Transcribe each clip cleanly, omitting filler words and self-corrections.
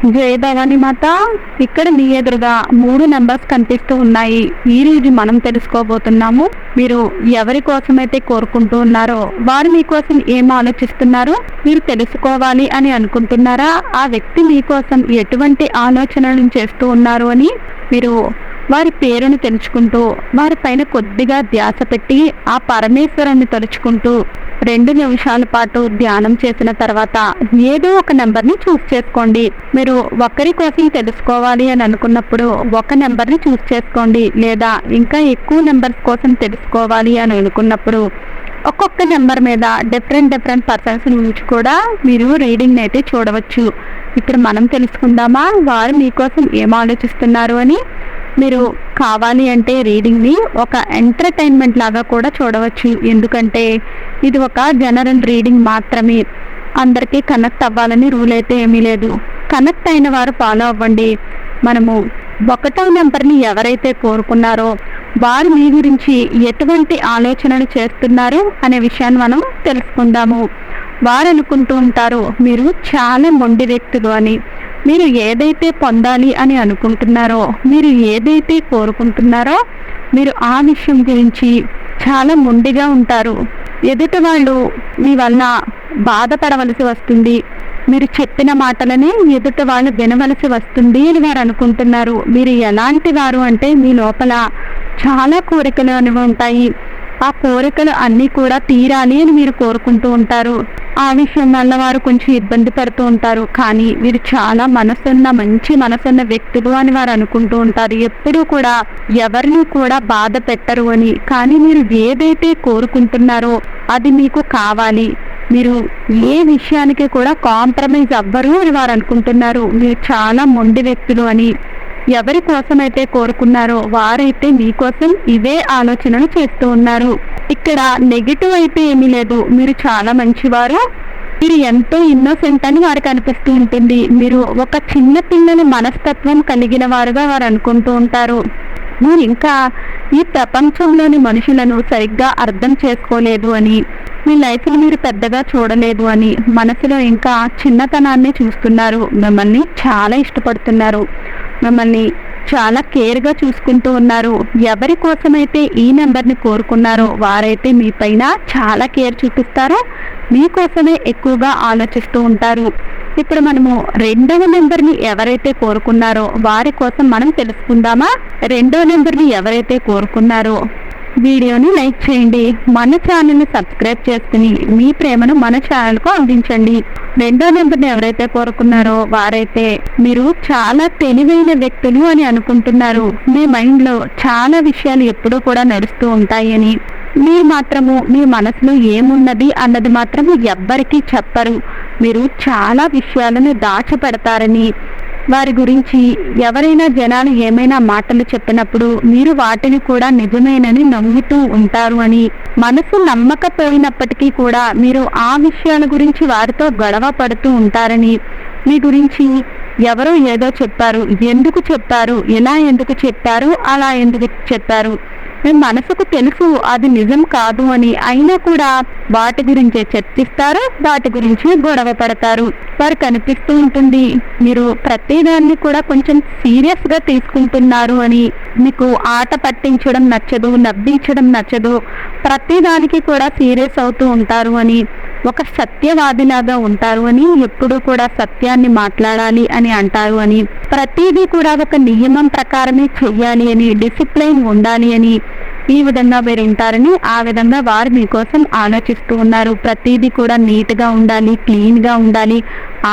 జయ భవాని మాత, ఇక్కడ మీ ఎదురుగా 3 నెంబర్స్ కనిపిస్తూ ఉన్నాయి. ఈ రోజు మనం తెలుసుకోబోతున్నాము. మీరు ఎవరి కోసమైతే కోరుకుంటూ ఉన్నారో వారు మీకోసం ఏం ఆలోచిస్తున్నారో మీరు తెలుసుకోవాలి అని అనుకుంటున్నారా? ఆ వ్యక్తి మీకోసం ఎటువంటి ఆలోచనలు చేస్తూ ఉన్నారు అని మీరు వారి పేరును తెలుసుకుంటూ వారిపైన కొద్దిగా ధ్యాస పెట్టి ఆ పరమేశ్వరుని తలుచుకుంటూ 2 నిమిషాల పాటు ధ్యానం చేసిన తర్వాత ఏదో ఒక నెంబర్ని చూస్ చేసుకోండి. మీరు ఒకరి కోసం తెలుసుకోవాలి అని అనుకున్నప్పుడు ఒక నెంబర్ని చూస్ చేసుకోండి, లేదా ఇంకా ఎక్కువ నెంబర్స్ కోసం తెలుసుకోవాలి అని అనుకున్నప్పుడు ఒక్కొక్క నెంబర్ మీద డిఫరెంట్ పర్సన్స్ నుంచి కూడా మీరు రీడింగ్ అయితే చూడవచ్చు. ఇప్పుడు మనం తెలుసుకుందామా వారు మీకోసం ఏం ఆలోచిస్తున్నారు అని. మీరు కావాలి అంటే రీడింగ్ని ఒక ఎంటర్టైన్మెంట్ లాగా కూడా చూడవచ్చు, ఎందుకంటే ఇది ఒక జనరల్ రీడింగ్ మాత్రమే. అందరికీ కనెక్ట్ అవ్వాలని రూల్ అయితే ఏమీ లేదు. కనెక్ట్ అయిన వారు ఫాలో అవ్వండి. మనము 1వ నెంబర్ని ఎవరైతే కోరుకున్నారో వారు మీ గురించి ఎటువంటి ఆలోచనలు చేస్తున్నారు అనే విషయాన్ని మనం తెలుసుకుందాము. వారు అనుకుంటూ ఉంటారు మీరు చాలా మొండి వ్యక్తులు అని. మీరు ఏదైతే పొందాలి అని అనుకుంటున్నారో, మీరు ఏదైతే కోరుకుంటున్నారో మీరు ఆ విషయం గురించి చాలా మొండిగా ఉంటారు. ఎదుటి వాళ్ళు మీ వల్ల బాధపడవలసి వస్తుంది, మీరు చెప్పిన మాటలని ఎదుటి వాళ్ళు వినవలసి వస్తుంది అని వారు అనుకుంటున్నారు. మీరు ఎలాంటి వారు అంటే మీ లోపల చాలా కోరికలు అనేవి ఉంటాయి. ఆ కోరికలు అన్నీ కూడా తీరాలి అని మీరు కోరుకుంటూ ఉంటారు. ఆ విషయం వల్ల వారు కొంచెం ఇబ్బంది పడుతూ ఉంటారు, కానీ వీరు చాలా మంచి మనసున్న వ్యక్తులు అని వారు అనుకుంటూ ఉంటారు. ఎప్పుడూ కూడా ఎవరిని కూడా బాధ పెట్టరు అని. కానీ మీరు ఏదైతే కోరుకుంటున్నారో అది మీకు కావాలి. మీరు ఏ విషయానికి కూడా కాంప్రమైజ్ అవ్వరు అని వారు అనుకుంటున్నారు. మీరు చాలా మొండి వ్యక్తులు అని. ఎవరి కోసమైతే కోరుకున్నారో వారైతే మీకోసం ఇవే ఆలోచనలు చేస్తూ ఉన్నారు. ఇక్కడ నెగిటివ్ అయితే ఏమీ లేదు. మీరు చాలా మంచివారు, మీరు ఎంతో ఇన్నోసెంట్ అని వారికి అనిపిస్తూ ఉంటుంది. మీరు ఒక చిన్న పిల్లల మనస్తత్వం కలిగిన వారుగా వారు అనుకుంటూ ఉంటారు. మీరు ఇంకా ఈ ప్రపంచంలోని మనుషులను సరిగ్గా అర్థం చేసుకోలేదు అని, మీ లైఫ్ని మీరు పెద్దగా చూడలేదు అని, మనసులో ఇంకా చిన్నతనాన్ని చూస్తున్నారు. మిమ్మల్ని చాలా ఇష్టపడుతున్నారు, మిమ్మల్ని చాలా కేర్గా చూసుకుంటూ ఉన్నారు. ఎవరి కోసమైతే ఈ నెంబర్ని కోరుకున్నారో వారైతే మీ పైన చాలా కేర్ చూపిస్తారో మీకోసమే ఎక్కువగా ఆలోచిస్తూ ఉంటారు. ఇప్పుడు మనము 2వ నెంబర్ని ఎవరైతే కోరుకున్నారో వారి కోసం మనం తెలుసుకుందామా? 2వ నెంబర్ని ఎవరైతే కోరుకున్నారో వీడియోని లైక్ చేయండి, మన ఛానల్ని సబ్స్క్రైబ్ చేసుకుని మీ ప్రేమను మన ఛానల్కు అందించండి. 2వ నెంబర్ని ఎవరైతే కోరుకున్నారో వారైతే మీరు చాలా తెలివైన వ్యక్తులు అని అనుకుంటున్నారు. మీ మైండ్లో చాలా విషయాలు ఎప్పుడూ కూడా నడుస్తూ ఉంటాయని, మీరు మాత్రము మీ మనసులో ఏమున్నది అన్నది మాత్రము ఎవ్వరికీ చెప్పరు. మీరు చాలా విషయాలను దాచిపెడతారని, వారి గురించి ఎవరైనా జనాలు ఏమైనా మాటలు చెప్పినప్పుడు మీరు వాటిని కూడా నిజమేనని నమ్ముతూ ఉంటారు అని, మనసు నమ్మకపోయినప్పటికీ కూడా మీరు ఆ విషయాల గురించి వారితో గొడవ పడుతూ ఉంటారని, మీ గురించి ఎవరో ఏదో చెప్పారు, ఎందుకు చెప్పారు, ఇలా ఎందుకు చెప్పారు, అలా ఎందుకు చెప్పారు, మీ మనసుకు తెలుసు అది నిజం కాదు అని, అయినా కూడా వాటి గురించే చర్చిస్తారు, వాటి గురించి గొడవ పడతారు. వారికి అనిపిస్తూ ఉంటుంది మీరు ప్రతిదాన్ని కూడా కొంచెం సీరియస్గా తీసుకుంటున్నారు అని. మీకు ఆట పట్టించడం నచ్చదు, నవ్వించడం నచ్చదు, ప్రతిదానికి కూడా సీరియస్ అవుతూ ఉంటారు అని, ఒక సత్యవాదిలాగా ఉంటారు అని, ఎప్పుడూ కూడా సత్యాన్ని మాట్లాడాలి అని అంటారు అని, ప్రతిదీ కూడా ఒక నియమం ప్రకారమే చెయ్యాలి అని, డిసిప్లైన్ ఉండాలి అని, ఈ విధంగా మీరు ఉంటారని ఆ విధంగా వారు మీకోసం ఆలోచిస్తూ ఉన్నారు. ప్రతిదీ కూడా నీట్గా ఉండాలి, క్లీన్గా ఉండాలి,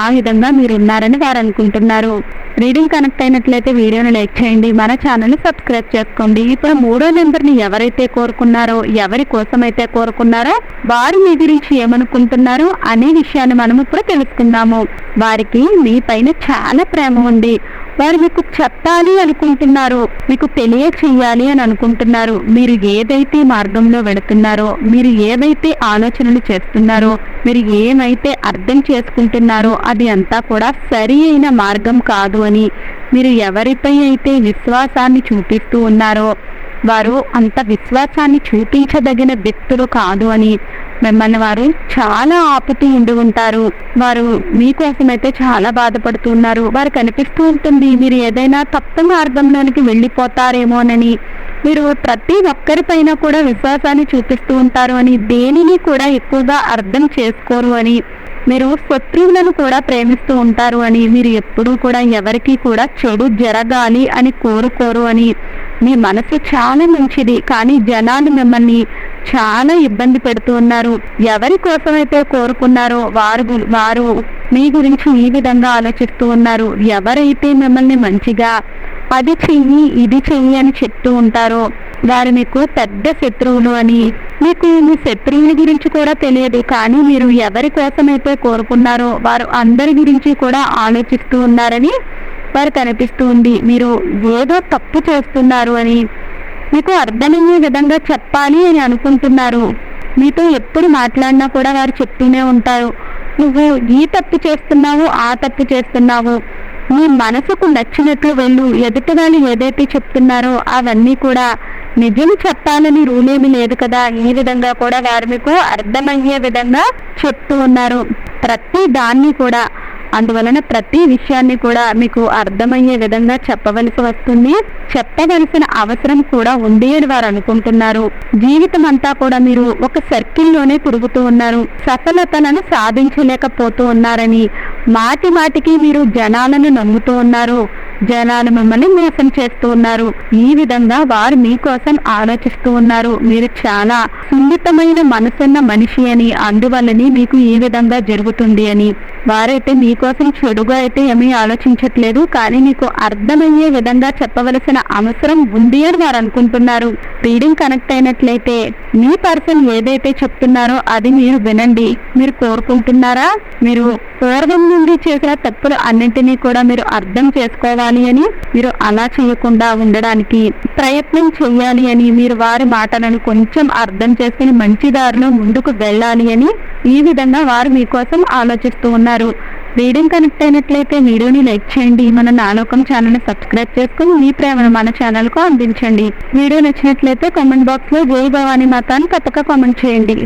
ఆ విధంగా మీరు ఉన్నారని వారు అనుకుంటున్నారు. రీడింగ్ కనెక్ట్ అయినట్లయితే వీడియోని లైక్ చేయండి, మన ఛానల్ని సబ్స్క్రైబ్ చేసుకోండి. ఇప్పుడు 3వ నెంబర్ని ఎవరైతే కోరుకున్నారో, ఎవరి కోసమైతే కోరుకున్నారో వారు మీ గురించి ఏమనుకుంటున్నారు అనే విషయాన్ని మనం ఇప్పుడు తెలుసుకుందాము. వారికి మీ పైన చాలా ప్రేమ ఉంది. వారు మీకు చెప్పాలి అనుకుంటున్నారు, మీకు తెలియచేయాలి అని అనుకుంటున్నారు. మీరు ఏదైతే మార్గంలో వెళుతున్నారో, మీరు ఏవైతే ఆలోచనలు చేస్తున్నారో, మీరు ఏమైతే అర్థం చేసుకుంటున్నారో అది అంతా కూడా సరి అయిన మార్గం కాదు అని, మీరు ఎవరిపై అయితే విశ్వాసాన్ని చూపిస్తూ ఉన్నారో వారు అంత విశ్వాసాన్ని చూపించదగిన వ్యక్తులు కాదు అని, మిమ్మల్ని వారు చాలా ఆపుతూ ఉండి ఉంటారు. వారు మీకోసం అయితే చాలా బాధపడుతున్నారు. వారు కనిపిస్తూ ఉంటుంది మీరు ఏదైనా తప్పు మార్గంలోనికి వెళ్ళిపోతారేమోనని. మీరు ప్రతి ఒక్కరిపైన కూడా విశ్వాసాన్ని చూపిస్తూ ఉంటారు అని, దేనిని కూడా ఎక్కువగా అర్థం చేసుకోరు అని, మీరు శత్రువులను కూడా ప్రేమిస్తూ ఉంటారు అని, మీరు ఎప్పుడూ కూడా ఎవరికి కూడా చెడు జరగాలి అని కోరుకోరు అని, మీ మనసు చాలా మంచిది. కానీ జనాలు మిమ్మల్ని చాలా ఇబ్బంది పెడుతూ ఉన్నారు. ఎవరి కోసమైతే కోరుకున్నారో వారు మీ గురించి ఈ విధంగా ఆలోచిస్తూ ఉన్నారు. ఎవరైతే మిమ్మల్ని మంచిగా అది చెయ్యి ఇది చెయ్యి అని చెప్తూ ఉంటారో వారు మీకు పెద్ద శత్రువులు అని, మీకు మీ శత్రువుని గురించి కూడా తెలియదు. కానీ మీరు ఎవరి కోసమైతే కోరుకున్నారో వారు అందరి గురించి కూడా ఆలోచిస్తూ ఉన్నారని వారు కనిపిస్తూ ఉంది. మీరు ఏదో తప్పు చేస్తున్నారు అని మీకు అర్థమయ్యే విధంగా చెప్పాలి అని అనుకుంటున్నారు. మీతో ఎప్పుడు మాట్లాడినా కూడా వారు చెప్తూనే ఉంటారు, నువ్వు ఈ తప్పు చేస్తున్నావు ఆ తప్పు చేస్తున్నావు, మీ మనసుకు నచ్చినట్లు వెళ్ళు, ఎదుటి వాళ్ళు ఏదైతే చెప్తున్నారో అవన్నీ కూడా నిజం చెప్పాలని రూలేమీ లేదు కదా. ఈ విధంగా కూడా వారు మీకు అర్థమయ్యే విధంగా చెప్తూ ఉన్నారు ప్రతి దాన్ని కూడా. అందువలన ప్రతి విషయాన్ని కూడా మీకు అర్థమయ్యే విధంగా చెప్పవలసి వస్తుంది, చెప్పవలసిన అవసరం కూడా ఉంది అని వారు అనుకుంటున్నారు. జీవితం అంతా కూడా మీరు ఒక సర్కిల్లోనే తిరుగుతూ ఉన్నారు, సఫలతలను సాధించలేకపోతూ ఉన్నారని, మాటి మాటికి మీరు జనాలను నమ్ముతూ ఉన్నారు, జనాలు మిమ్మల్ని మోసం చేస్తూ ఉన్నారు. ఈ విధంగా వారు మీకోసం ఆలోచిస్తూ ఉన్నారు. మీరు చాలా సున్నితమైన మనసున్న మనిషి అని, అందువల్లనే మీకు ఈ విధంగా జరుగుతుంది అని. వారైతే మీకోసం చెడుగా అయితే ఏమీ ఆలోచించట్లేదు, కానీ మీకు అర్థమయ్యే విధంగా చెప్పవలసిన అవసరం ఉంది అని వారు అనుకుంటున్నారు. రీడింగ్ కనెక్ట్ అయినట్లయితే మీ పర్సన్ ఏదైతే చెప్తున్నారో అది మీరు వినండి. మీరు కోరుకుంటున్నారా మీరు పూర్వం నుండి చేసిన తప్పులు అన్నింటినీ కూడా మీరు అర్థం చేసుకోవాలి అని, మీరు అలా చేయకుండా ఉండడానికి ప్రయత్నం చేయాలి అని, మీరు వారి మాటలను కొంచెం అర్థం చేసుకుని మంచి దారిలో ముందుకు వెళ్ళాలి అని ఈ విధంగా వారు మీకోసం ఆలోచిస్తూ ఉన్నారు. రీడింగ్ కనెక్ట్ అయినట్లయితే వీడియోని లైక్ చేయండి, మన నాలోకం ఛానల్ని సబ్స్క్రైబ్ చేసుకుని మీ ప్రేమను మన ఛానల్కు అందించండి. వీడియో నచ్చినట్లయితే కామెంట్ బాక్స్లో జై భవానీ మాత అని తప్పక కామెంట్ చేయండి.